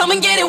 come and get it.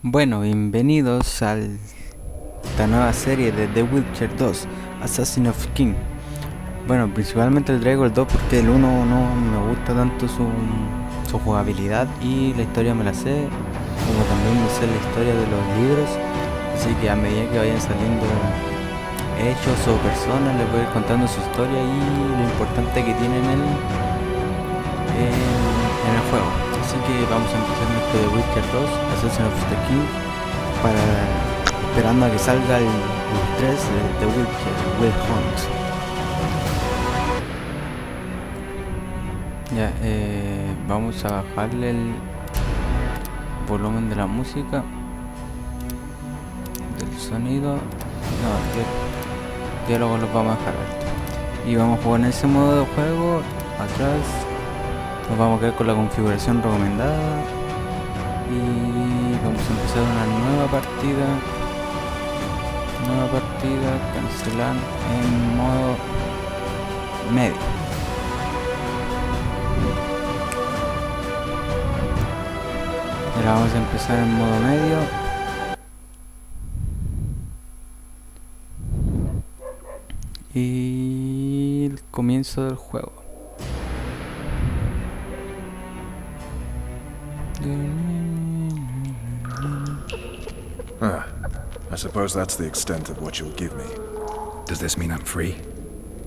Bueno, bienvenidos a esta nueva serie de The Witcher 2, Assassin of King. Bueno, principalmente traigo el 2 porque el 1 no me gusta tanto su jugabilidad y la historia me la sé, como también me sé la historia de los libros, así que a medida que vayan saliendo hechos o personas les voy a ir contando su historia y lo importante que tienen en el juego. Así que vamos a empezar nuestro The Witcher 2, Assassin of the King, esperando a que salga el 3 de The Witcher, Will Hunt. Ya, vamos a bajarle el volumen de la música, del sonido. No, el diálogo los vamos a dejar alto. Y vamos a jugar en ese modo de juego. Atrás nos vamos a quedar con la configuración recomendada y vamos a empezar una nueva partida, cancelar en modo medio. Ahora vamos a empezar en modo medio. Y el comienzo del juego. I suppose that's the extent of what you'll give me. Does this mean I'm free?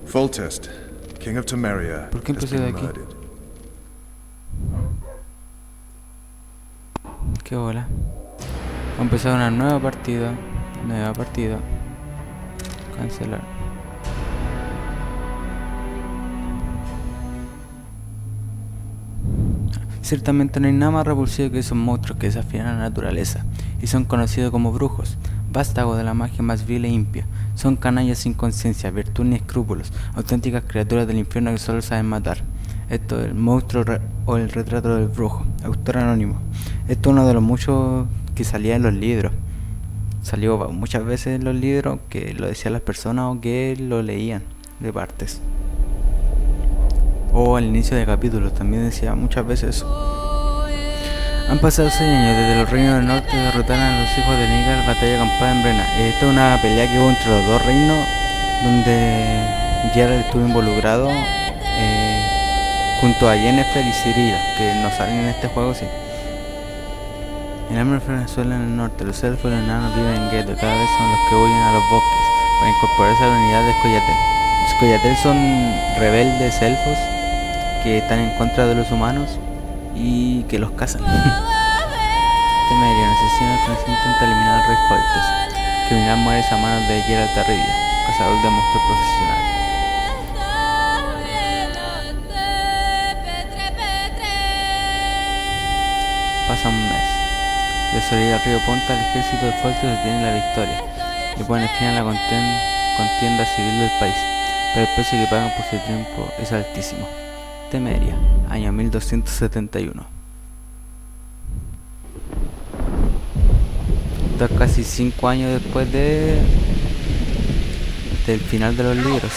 Foltest, King of Temeria, ¿Por qué has empecé de been aquí? murdered. Qué bola. Vamos a empezar una nueva partida. Cancelar. Ciertamente no hay nada más repulsivo que esos monstruos que desafían a la naturaleza y son conocidos como brujos, vástagos de la magia más vil e impia. Son canallas sin conciencia, virtud ni escrúpulos, auténticas criaturas del infierno que solo saben matar. Esto es el monstruo o el retrato del brujo, autor anónimo. Esto es uno de los muchos que salía en los libros. Salió muchas veces en los libros que lo decían las personas o que lo leían de partes. O al inicio de capítulos también decía muchas veces eso. Han pasado 6 años desde los reinos del norte derrotaron a los hijos de Nígar en batalla campal en Brena. Esta es una pelea que hubo entre los dos reinos donde Geralt estuvo involucrado junto a Yennefer y Cyrilla, que no salen en este juego, sí. El hambre en Venezuela en el norte, los elfos y los enanos viven en gueto, cada vez son los que huyen a los bosques para incorporarse a la unidad de Scoia'tael. Los Scoia'tael son rebeldes elfos que están en contra de los humanos y que los cazan. Temeria, un asesino que intenta eliminar al rey Foltest, que unirá mueres a manos de Geralt de Rivia, cazador de monstruos profesional. Pasa un mes. De Solida al río Ponta, el ejército de Foltest obtiene la victoria y ponen fin a la contienda civil del país, pero el precio que pagan por su triunfo es altísimo. Temeria, año 1271. Esto es casi 5 años después del final de los libros.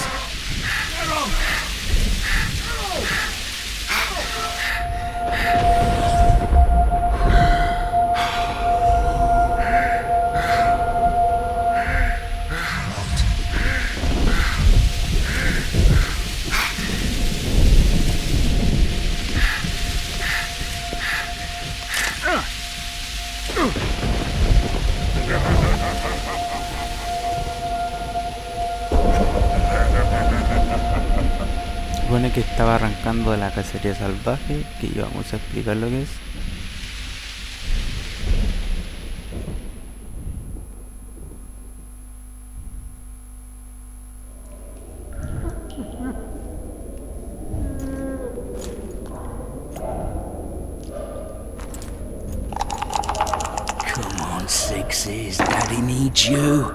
Supone que estaba arrancando de la cacería salvaje, que ya vamos a explicar lo que es. Come on, Sixes, Daddy needs you.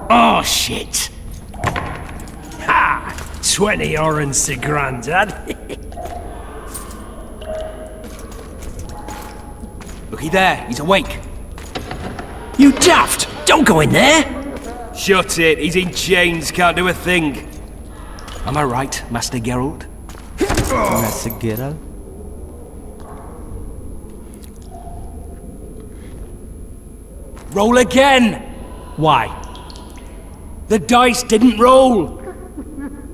Oh, shit! Ha! 20 orange to Grandad. Looky there, he's awake. You daft! Don't go in there! Shut it, he's in chains, can't do a thing. Am I right, Master Geralt? Master Geralt. Roll again! Why? The dice didn't roll!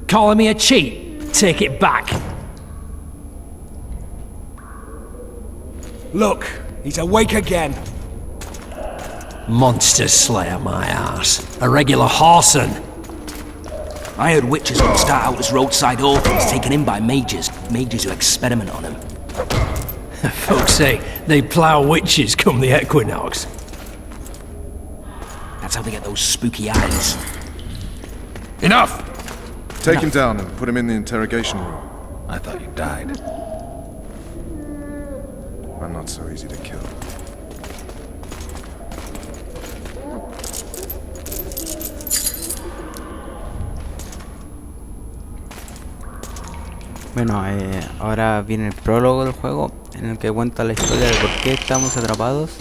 Calling me a cheat? Take it back. Look, he's awake again. Monster Slayer, my ass. A regular whoreson. I heard witches would start out as roadside orphans taken in by mages who experiment on them. Folks say they plough witches come the equinox. That's how they get those spooky eyes. Enough! Take him down and put him in the interrogation room. I thought you died. I'm not so easy to kill. Bueno, ahora viene el prólogo del juego, en el que cuenta la historia de por qué estamos atrapados.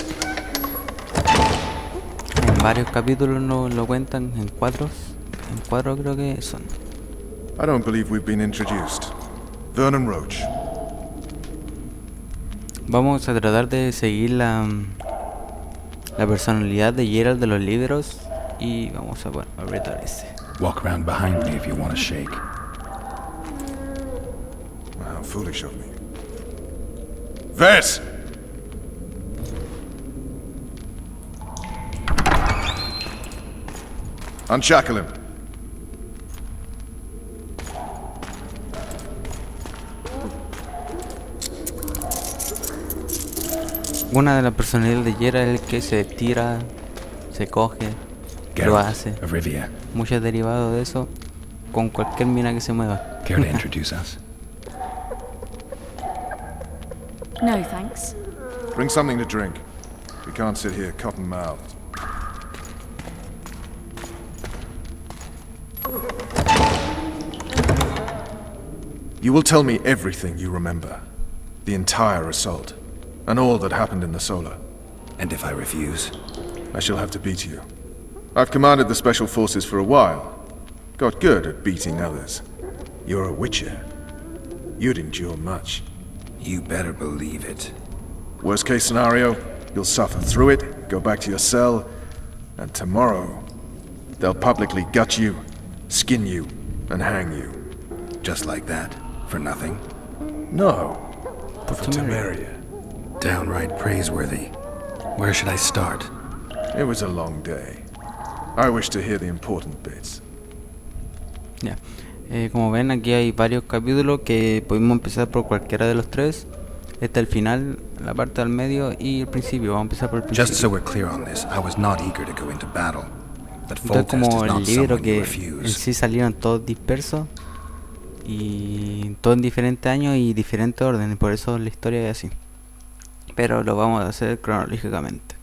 En varios capítulos no lo cuentan, en cuatro creo que son. I don't believe we've been introduced. Vernon Roach. Vamos a tratar de seguir la personalidad de Gerald de los libros y vamos a apretar ese. Walk around behind me if you want to shake. How foolish of me. Ves! Unshackle him. Una de las personalidades de Gerald es el que se tira, se coge, lo hace. Of Rivia. Muchos derivados de eso con cualquier mina que se mueva. Care to introduce us? No, thanks. Bring something to drink. We can't sit here cotton-mouthed. You will tell me everything you remember. The entire assault. And all that happened in the Solar. And if I refuse? I shall have to beat you. I've commanded the Special Forces for a while. Got good at beating others. You're a Witcher. You'd endure much. You better believe it. Worst case scenario, you'll suffer through it, go back to your cell, and tomorrow, they'll publicly gut you, skin you, and hang you. Just like that? For nothing? No, for Temeria. Downright praiseworthy. Where should I start? It was a long day. I wish to hear the important bits. Ya. Como ven, aquí hay varios capítulos que podemos empezar por cualquiera de los tres. Este es el final, la parte del medio y el principio. Vamos a empezar por el principio. Just so we're clear on this, I was not eager to go into battle. But Entonces, Foltest is como el not libro someone que you en refuse. sí salieron todos dispersos y todos en diferentes años y diferentes órdenes, por eso la historia es así. Pero lo vamos a hacer cronológicamente.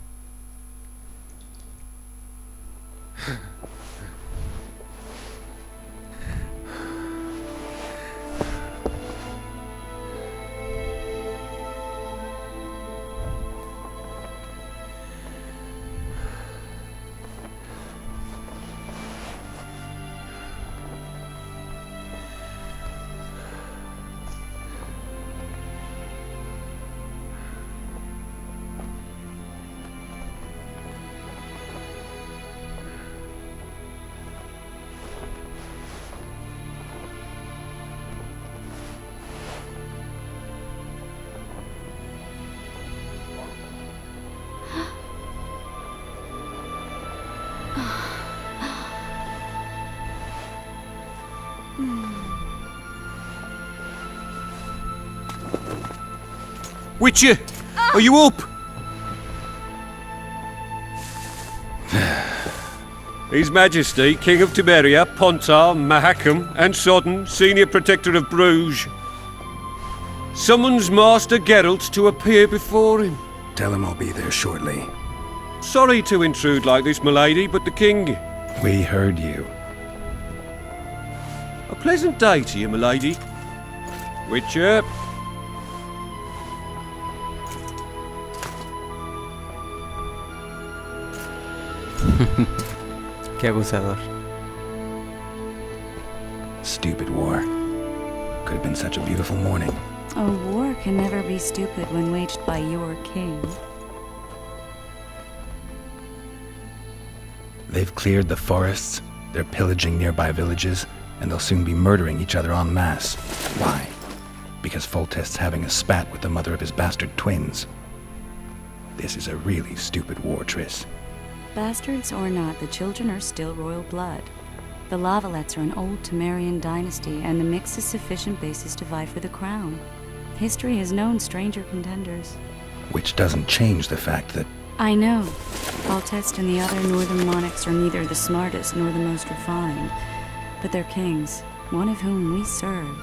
Witcher, are you up? His Majesty, King of Temeria, Pontar, Mahakam, and Sodden, Senior Protector of Bruges, summons Master Geralt to appear before him. Tell him I'll be there shortly. Sorry to intrude like this, milady, but the King... We heard you. A pleasant day to you, milady. Witcher. Qué acusador. Stupid war. Could have been such a beautiful morning. A war can never be stupid when waged by your king. They've cleared the forests, they're pillaging nearby villages, and they'll soon be murdering each other en masse. Why? Because Foltest's having a spat with the mother of his bastard twins. This is a really stupid war, Triss. Bastards or not, the children are still royal blood. The Lavalettes are an old Temerian dynasty, and the mix is sufficient basis to vie for the crown. History has known stranger contenders. Which doesn't change the fact that I know. Foltest and the other northern monarchs are neither the smartest nor the most refined, but they're kings, one of whom we serve.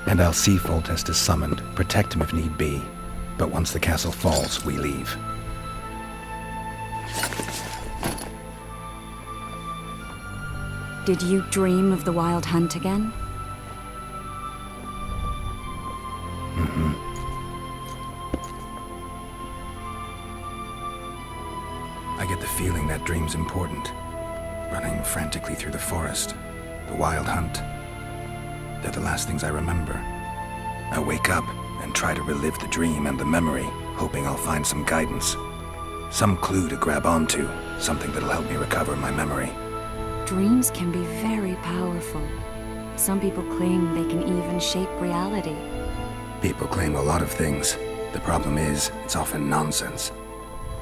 And I'll see Foltest is summoned, protect him if need be. But once the castle falls, we leave. Did you dream of the wild hunt again? I get the feeling that dream's important. Running frantically through the forest, the wild hunt. They're the last things I remember. I wake up and try to relive the dream and the memory, hoping I'll find some guidance. Some clue to grab onto, something that'll help me recover my memory. Dreams can be very powerful. Some people claim they can even shape reality. People claim a lot of things. The problem is, it's often nonsense.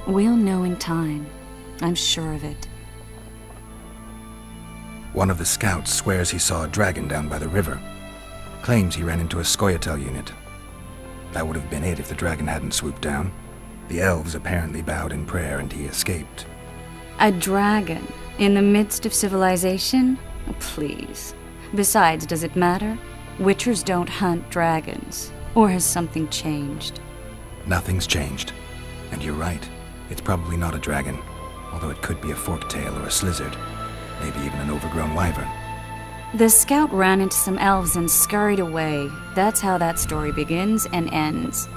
We'll know in time. I'm sure of it. One of the scouts swears he saw a dragon down by the river. Claims he ran into a Scoia'tael unit. That would have been it if the dragon hadn't swooped down. The elves apparently bowed in prayer and he escaped. A dragon? In the midst of civilization? Oh, please. Besides, does it matter? Witchers don't hunt dragons. Or has something changed? Nothing's changed. And you're right. It's probably not a dragon. Although it could be a forktail or a slizzard. Maybe even an overgrown wyvern. The scout ran into some elves and scurried away. That's how that story begins and ends.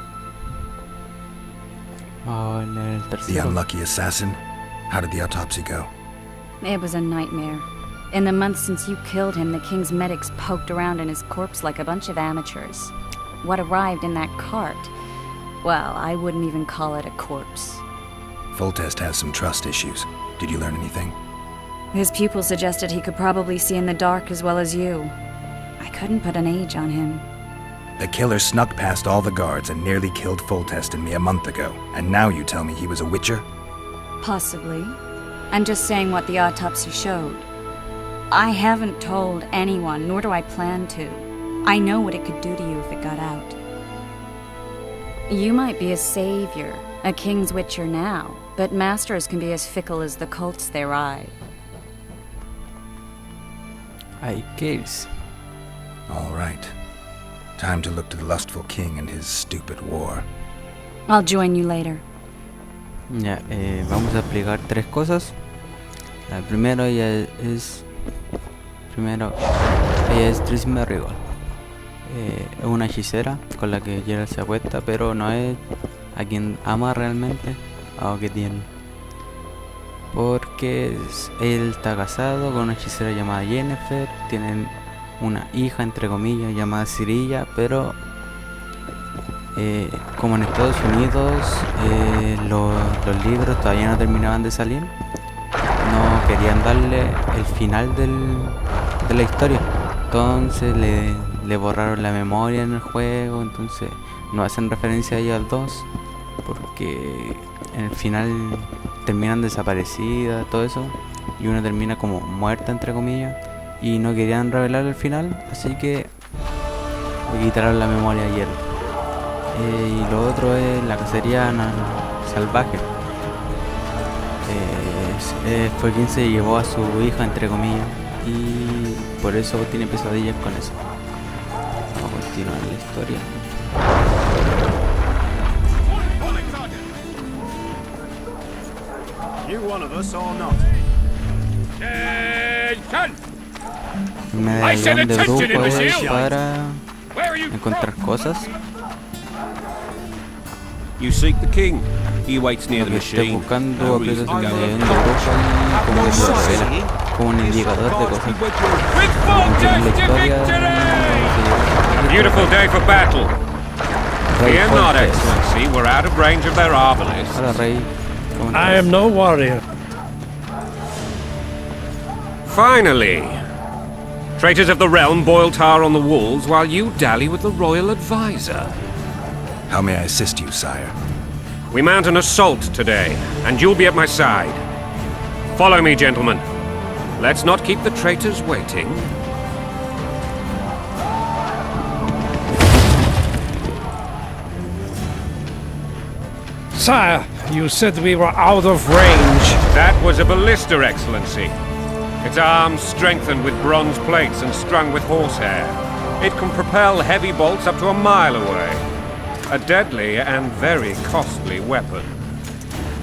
The unlucky assassin? How did the autopsy go? It was a nightmare. In the months since you killed him, the king's medics poked around in his corpse like a bunch of amateurs. What arrived in that cart? Well, I wouldn't even call it a corpse. Foltest has some trust issues. Did you learn anything? His pupil suggested he could probably see in the dark as well as you. I couldn't put an age on him. The killer snuck past all the guards and nearly killed Foltest and me a month ago. And now you tell me he was a witcher? Possibly. I'm just saying what the autopsy showed. I haven't told anyone, nor do I plan to. I know what it could do to you if it got out. You might be a savior, a king's witcher now, but masters can be as fickle as the cults they ride. Hay que irse. All right. Time to look to the lustful king and his stupid war. I'll join you later. Ya, vamos a explicar tres cosas. La primera ella es Tris Merrigal. Es una hechicera con la que Geralt se acuesta, pero no es a quien ama realmente, o que tiene. Porque él está casado con una hechicera llamada Yennefer, tienen una hija entre comillas llamada Cirilla, pero como en Estados Unidos los libros todavía no terminaban de salir, no querían darle el final de la historia, entonces le borraron la memoria en el juego, entonces no hacen referencia a ellos dos porque en el final terminan desaparecidas, todo eso, y uno termina como muerta entre comillas, y no querían revelar el final, así que le quitaron la memoria ayer. Y lo otro es la cacería salvaje. Fue quien se llevó a su hija entre comillas, y por eso tiene pesadillas con eso. Vamos a continuar la historia. Medallón de brujo es para encontrar cosas. You seek the king. He waits near the Lo que esté machine. buscando No aprietas reason el to go. medallón de brujo y como que te lo revela, como un indicador de cosas. With En la Foltest to historia victory! Beautiful day for battle. Fear not, Excellency. We're out of range of their arbalists. Hola, rey. ¿Cómo I estás? am no warrior. Finally! Traitors of the realm boil tar on the walls while you dally with the royal advisor. How may I assist you, sire? We mount an assault today, and you'll be at my side. Follow me, gentlemen. Let's not keep the traitors waiting. Sire, you said we were out of range. That was a ballista, Excellency. Its arms strengthened with bronze plates and strung with horsehair. It can propel heavy bolts up to a mile away. A deadly and very costly weapon.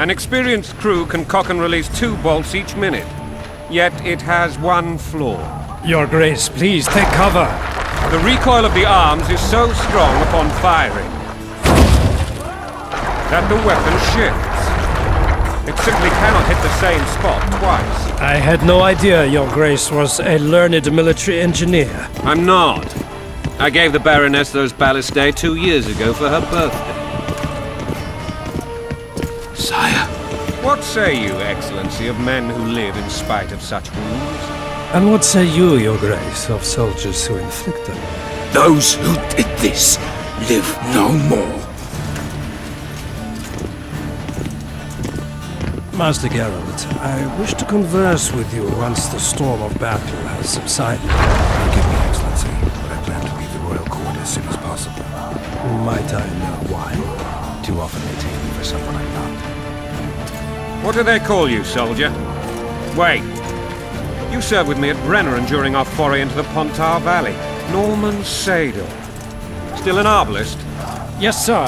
An experienced crew can cock and release 2 bolts each minute. Yet it has one flaw. Your Grace, please take cover. The recoil of the arms is so strong upon firing that the weapon shifts. It simply cannot hit the same spot twice. I had no idea Your Grace was a learned military engineer. I'm not. I gave the Baroness those ballistae 2 years ago for her birthday. Sire. What say you, Excellency, of men who live in spite of such wounds? And what say you, Your Grace, of soldiers who inflict them? Those who did this live no more. Master Geralt, I wish to converse with you once the storm of battle has subsided. Forgive me, Excellency, but I plan to leave the royal court as soon as possible. Might I know why? Too often they take me for someone I'm not. What do they call you, soldier? Wait. You served with me at Brenner during our foray into the Pontar Valley. Norman Sador. Still an arbalist? Yes, sir.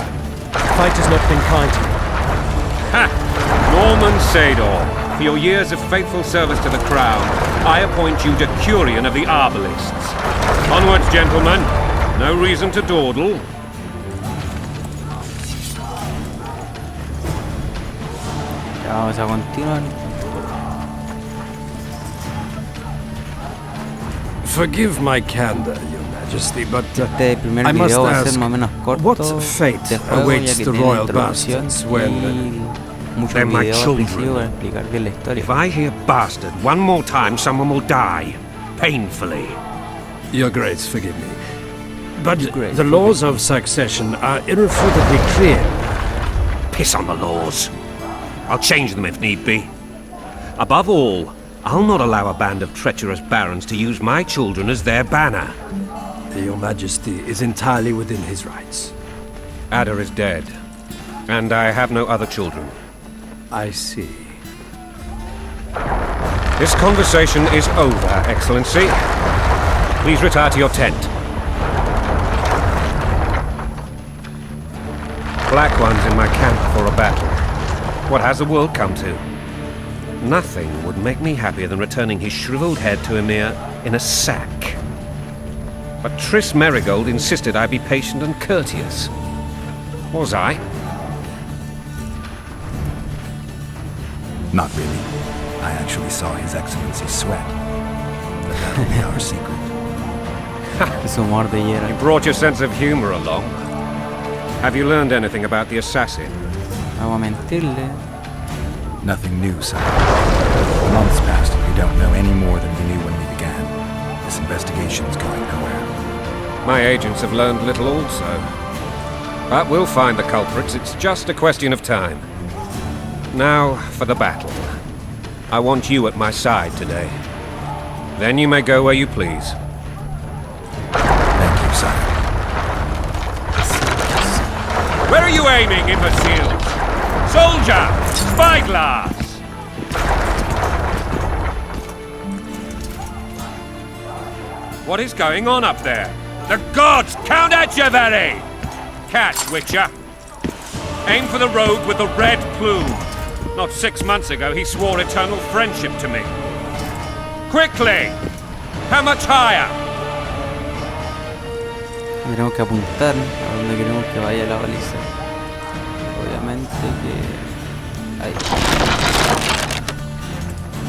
Fight has not been kind to me. Ha! Norman Sador, for your years of faithful service to the Crown, I appoint you Decurion of the Arbalists. Onwards, gentlemen. No reason to dawdle. Ya vamos a continuar. Forgive my candor, Your Majesty, but Este primer I must video va a ask, ser más o menos corto. what fate de juego, ya awaits que the tiene royal introducción bastards when y muchos They're my videos al children. principio para explicar bien la historia. If I hear bastard one more time, someone will die. Painfully. Your Grace, forgive me. But Your Grace, the laws of succession are irrefutably clear. Piss on the laws. I'll change them if need be. Above all, I'll not allow a band of treacherous barons to use my children as their banner. Your Majesty is entirely within his rights. Ada is dead, and I have no other children. I see. This conversation is over, Excellency. Please retire to your tent. Black ones in my camp for a battle. What has the world come to? Nothing would make me happier than returning his shriveled head to Emir in a sack. But Triss Merigold insisted I be patient and courteous. Was I? Not really. I actually saw His Excellency sweat. But that'll be our secret. Es humor de You hiera. brought your sense of humor along. Have you learned anything about the assassin? Vamos a mentirle. Nothing new, sire. Months passed and we don't know any more than we knew when we began. This investigation's going nowhere. My agents have learned little also. But we'll find the culprits. It's just a question of time. Now for the battle. I want you at my side today. Then you may go where you please. Thank you, sire. Where are you aiming, imbeciles? Soldier! Spyglass! What is going on up there? The gods! Count Etcheverry! Catch, Witcher. Aim for the rogue with the red plume. Not 6 months ago, he swore eternal friendship to me. Quickly! How much higher? Tenemos que apuntar a donde queremos que vaya la baliza. Obviamente que... Ahí.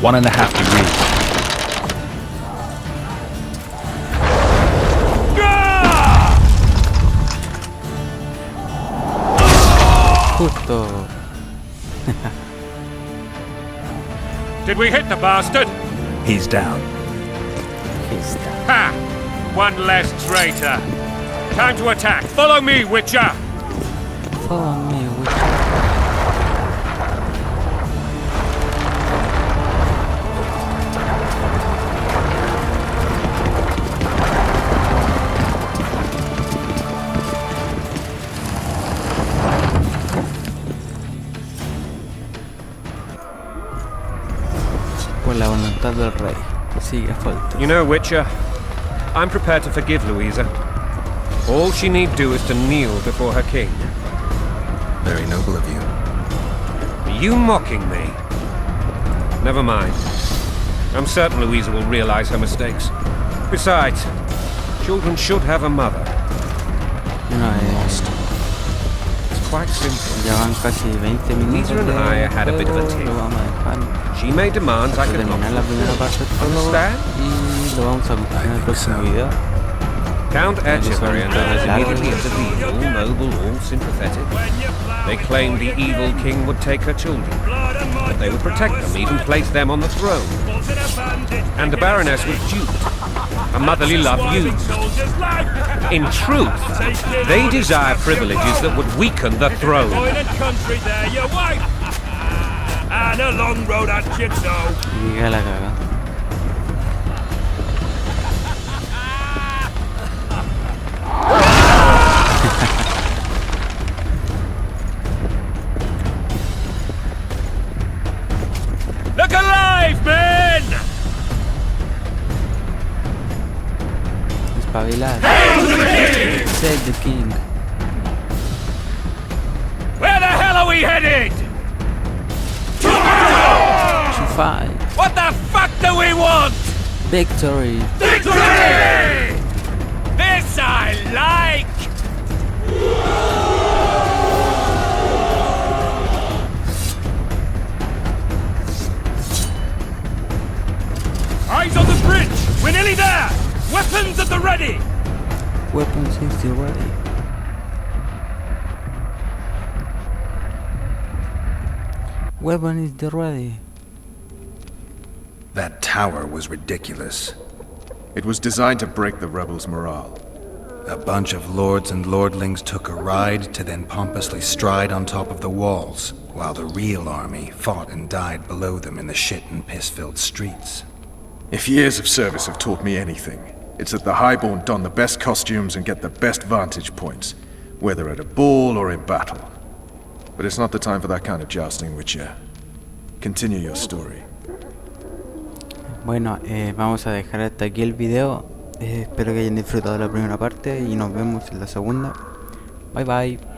1.5 degrees. Justo. Did we hit the bastard? He's down. Ha! One less traitor. Time to attack. Follow me, Witcher! Follow me, Witcher. voluntad del rey. Sigue Foltest. You know, Witcher, I'm prepared to forgive Louisa. All she need do is to kneel before her king. Very noble of you. Are you mocking me? Never mind. I'm certain Louisa will realize her mistakes. Besides, children should have a mother. No, It's quite simple. ya van casi 20 minutos Louisa and I had a bit of a tiff. lo vamos a dejar She made demands I para could not terminar la primera parte del prólogo Understand? y lo vamos a continuar en el próximo video. Count Echeverry and others immediately intervened, all noble, all sympathetic. They claimed the evil king would take her children, but they would protect them, even place them on the throne. And the Baroness was duped, her motherly love used. In truth, they desire privileges that would weaken the throne. And a long road at Jigsaw. Diga la caga. Look alive, men! Espabilar. Save the king. Where the hell are we headed? To fight. What the fuck do we want? Victory. Victory! This I like! Eyes on the bridge! We're nearly there! Weapons at the ready! Weapons is ready. Weapon is ready. That tower was ridiculous. It was designed to break the rebels' morale. A bunch of lords and lordlings took a ride to then pompously stride on top of the walls, while the real army fought and died below them in the shit and piss-filled streets. If years of service have taught me anything, it's that the highborn don the best costumes and get the best vantage points, whether at a ball or in battle. But it's not the time for that kind of jousting, Witcher. Continue your story. Bueno, vamos a dejar hasta aquí el video. Espero que hayan disfrutado la primera parte y nos vemos en la segunda. Bye bye.